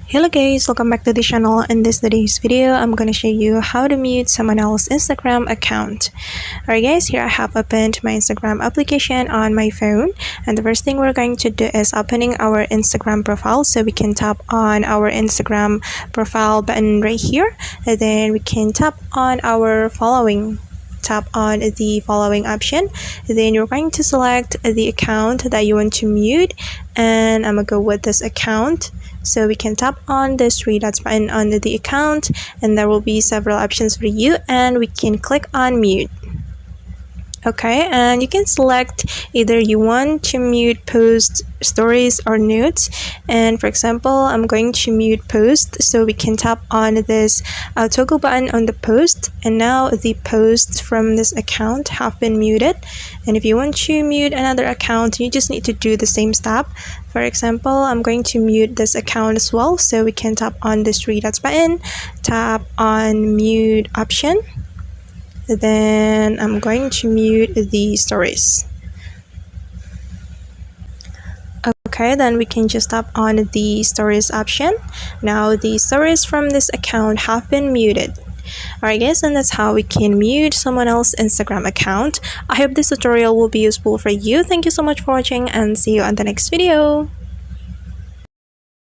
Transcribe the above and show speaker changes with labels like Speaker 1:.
Speaker 1: Hello guys, welcome back to the channel. In today's video, I'm gonna show you how to mute someone else's Instagram account. Alright guys, here I have opened my Instagram application on my phone, and the first thing we're going to do is opening our Instagram profile. So we can tap on our Instagram profile button right here, and then we can tap on our following. Tap on the following option, then you're going to select the account that you want to mute, and I'm gonna go with this account. So we can tap on this three dots button on the account, and there will be several options for you, and we can click on mute. Okay, and you can select either you want to mute posts, stories, or notes. And for example, I'm going to mute post, so we can tap on this toggle button on the post, and now the posts from this account have been muted. And if you want to mute another account, you just need to do the same step. For example, I'm going to mute this account as well, so we can tap on this three dots button, tap on mute option. Then I'm going to mute the stories. Okay, then we can just tap on the stories option. Now the stories from this account have been muted. Alright guys, and that's how we can mute someone else's Instagram account. I hope this tutorial will be useful for you. Thank you so much for watching, and see you on the next video.